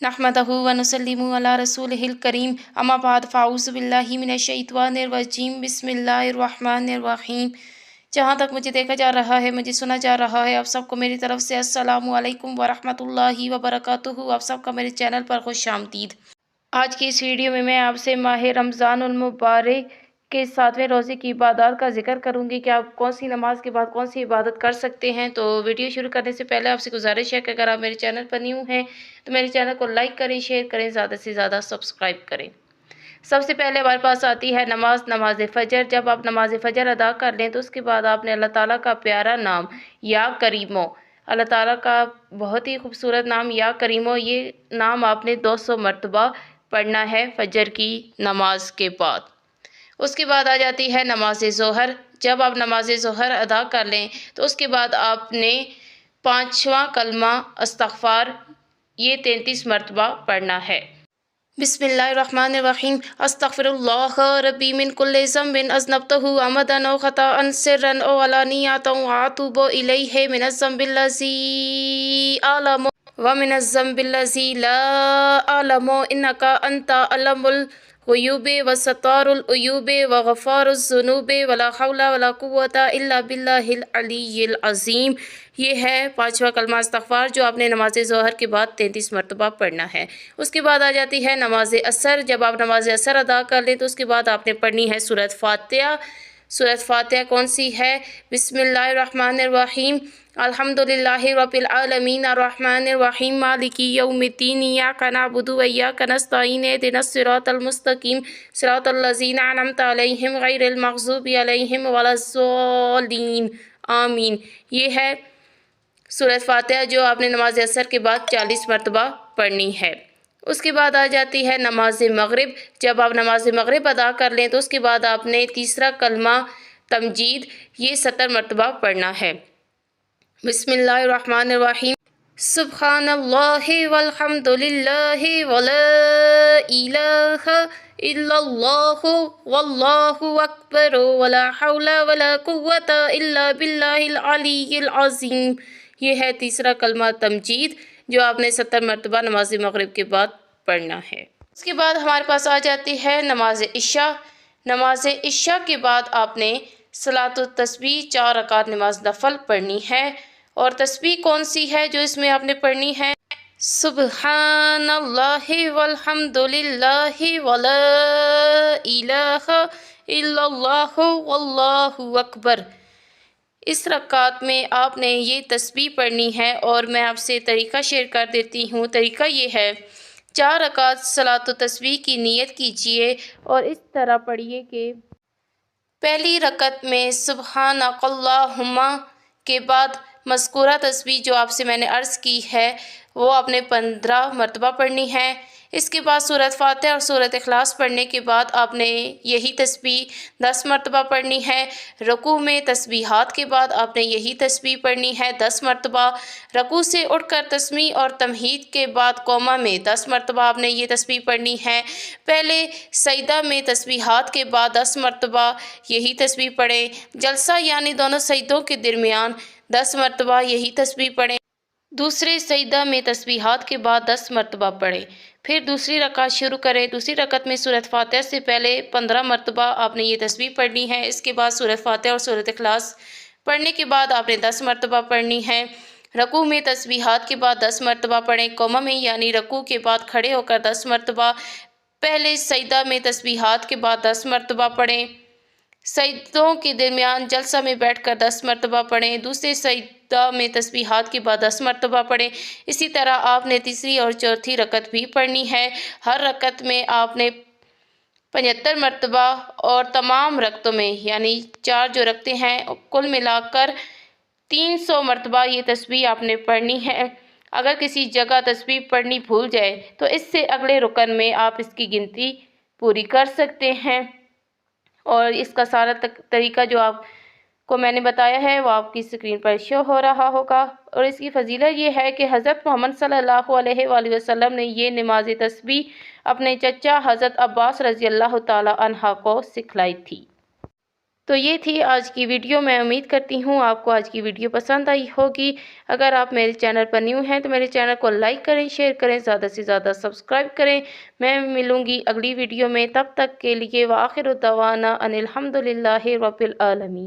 नहमदहु व नुसल्लिमु अला रसूलिहिल करीम अम्मा बाद फ़ाऊज़ु बिल्लाहि मिनश शैतानिर रजीम बिस्मिल्लाहिर रहमानिर रहीम। जहाँ तक मुझे देखा जा रहा है, मुझे सुना जा रहा है, आप सबको मेरी तरफ से अस्सलामु अलैकुम व रहमतुल्लाहि व बरकातुहू। आप सबका मेरे चैनल पर खुशामदीद। आज की इस वीडियो में मैं आपसे माह रमज़ानुल मुबारक के 7वें रोज़े की इबादत का जिक्र करूंगी कि आप कौन सी नमाज के बाद कौन सी इबादत कर सकते हैं। तो वीडियो शुरू करने से पहले आपसे गुजारिश है कि अगर आप मेरे चैनल पर न्यू हैं तो मेरे चैनल को लाइक करें, शेयर करें, ज़्यादा से ज़्यादा सब्सक्राइब करें। सबसे पहले हमारे पास आती है नमाज फ़जर। जब आप नमाज फ़जर अदा कर लें तो उसके बाद आपने अल्लाह ताला का प्यारा नाम या करीमो, अल्लाह ताला का बहुत ही खूबसूरत नाम या करीमो, ये नाम आपने 200 मरतबा पढ़ना है फ़जर की नमाज के बाद। उसके बाद आ जाती है नमाज ज़ोहर। जब आप नमाज ज़ोहर अदा कर लें तो उसके बाद आपने 5वां कलमा इस्तग़फ़ार ये 33 मरतबा पढ़ना है। बिस्मिल्लाहिर्रहमानिर्रहीम। अस्तग़फ़िरुल्लाह रब्बी मिन कुल्लि ज़ंबिन अज़नबतहु अमदन औ ख़ताअन सिर्रन औ अलानियतन व अतूबु इलैहि मिनज़्ज़म्बिल्लज़ी अअलमु व मिनज़्ज़म्बिल्लज़ी ला अअलमु इन्नका अंता अल्लामुल ग़ुयूबि व सत्तारुल उयूबि व ग़फ़ारुज़ ज़ुनूबि वला हौला वला कुव्वता इल्ला बिल्लाहिल अलिय्यिल अज़ीम। ये है 5वां कलमा इस्तग़फ़ार जो आपने नमाज ज़ोहर के बाद 33 मरतबा पढ़ना है। उसके बाद आ जाती है नमाज असर। जब आप नमाज असर अदा कर लें तो उसके बाद आपने पढ़नी है सूरत फ़ातिहा। सूरत फ़ातिहा कौन सी है? बिस्मिल्लाहिर्रहमानिर्रहीम। अल्हम्दुलिल्लाहि रब्बिल आलमीन अर्रहमानिर रहीम मालिकी यौमिद्दीन इय्याका नअबुदु व इय्याका नस्तईन इहदिनस सिरातल मुस्तकीम सिरातल लज़ीना अनअमता अलैहिम गैरिल मग़ज़ूबि अलैहिम वलज़्ज़ालिन आमीन। ये है सूरत फ़ातिहा जो आपने नमाज असर के बाद 40 मरतबा पढ़नी है। उसके बाद आ जाती है नमाज मग़रिब। जब आप नमाज मग़रिब अदा कर लें तो उसके बाद आपने तीसरा कलमा तमजीद ये 70 मरतबा पढ़ना है। बिस्मिल्लाहिर्रहमानिर्रहीम। सुब्हानल्लाहि वल्हम्दुलिल्लाहि वला इलाहा इल्लल्लाहु वल्लाहु अकबर वला हौला वला कुव्वता इल्ला बिल्लाहिल अलिय्यिल अज़ीम। ये है तीसरा कलमा तमजीद जो आपने 70 मरतबा नमाज मग़रिब के बाद पढ़ना है। उसके बाद हमारे पास आ जाती है नमाज इशा। नमाज इशा के बाद आपने सलातुत तस्बीह 4 रकात नमाज नफल पढ़नी है। और तस्बीह कौन सी है जो इसमें आपने पढ़नी है? सुब्हानल्लाहि वल्हम्दुलिल्लाहि वला इलाहा इल्लल्लाहु वल्लाहु अकबर। इस रकात में आपने ये तस्बीह पढ़नी है और मैं आपसे तरीका शेयर कर देती हूँ। तरीका ये है, 4 रकात सलातो तस्बीह की नीयत कीजिए और इस तरह पढ़िए कि पहली रकत में सुब्हानकल्लाहुम्मा के बाद मज़कूरा तस्बीह जो आपसे मैंने अर्ज़ की है वो आपने 15 मरतबा पढ़नी है। इसके बाद सूरत फ़ातिहा और सूरत इखलास पढ़ने के बाद आपने यही तस्बीह 10 मरतबा पढ़नी है। रुकू में तस्बीहात के बाद आपने यही तस्बीह पढ़नी है 10 मरतबा। रुकू से उठकर तस्मीह और तमहीद के बाद कोमा में 10 मरतबा आपने ये तस्बीह पढ़नी है। पहले सजदा में तस्बीहात के बाद 10 मरतबा यही तस्बीह पढ़ें। जलसा यानी दोनों सजदों के दरमियान 10 मरतबा यही तस्बीह पढ़ें। दूसरे सजदा में तस्बीहात के बाद 10 मरतबा पढ़ें। फिर दूसरी रकात शुरू करें। दूसरी रकात में सूरत फ़ातिहा से पहले 15 मरतबा आपने ये तस्बीह पढ़नी है। इसके बाद सूरत फ़ातिहा और सूरत इखलास पढ़ने के बाद आपने 10 मरतबा पढ़नी है। रुकू में तस्बीहात के बाद 10 मरतबा पढ़ें। कोमा में यानी रुकू के बाद खड़े होकर 10 मरतबा। पहले सजदा में तस्बीहात के बाद 10 मरतबा पढ़ें। सजदों के दरमियान जलसा में बैठकर 10 मरतबा पढ़ें। दूसरे सजदा में तस्बीहात के बाद 10 मरतबा पढ़ें। इसी तरह आपने तीसरी और चौथी रकत भी पढ़नी है। हर रकत में आपने 75 मरतबा और तमाम रकतों में यानी 4 जो रखते हैं कुल मिलाकर 300 मरतबा ये तस्बीह आपने पढ़नी है। अगर किसी जगह तस्बीह पढ़नी भूल जाए तो इससे अगले रुकन में आप इसकी गिनती पूरी कर सकते हैं। और इसका सारा तरीका जो आपको मैंने बताया है वो आपकी स्क्रीन पर शो हो रहा होगा। और इसकी फजीलत ये है कि हज़रत मोहम्मद सल्लल्लाहु अलैहि वसल्लम ने ये नमाज तस्बीह अपने चचा हज़रत अब्बास रज़ी अल्लाह ताला अन्हा को सिखलाई थी। تو یہ تھی آج کی ویڈیو. میں امید کرتی ہوں آپ کو آج کی ویڈیو پسند آئی ہوگی. اگر آپ میرے چینل پر نیو ہیں تو میرے چینل کو لائک کریں، شیئر کریں، زیادہ سے زیادہ سبسکرائب کریں. میں ملوں گی اگلی ویڈیو میں، تب تک کے لیے وآخر دعوانا ان الحمدللہ رب العالمین.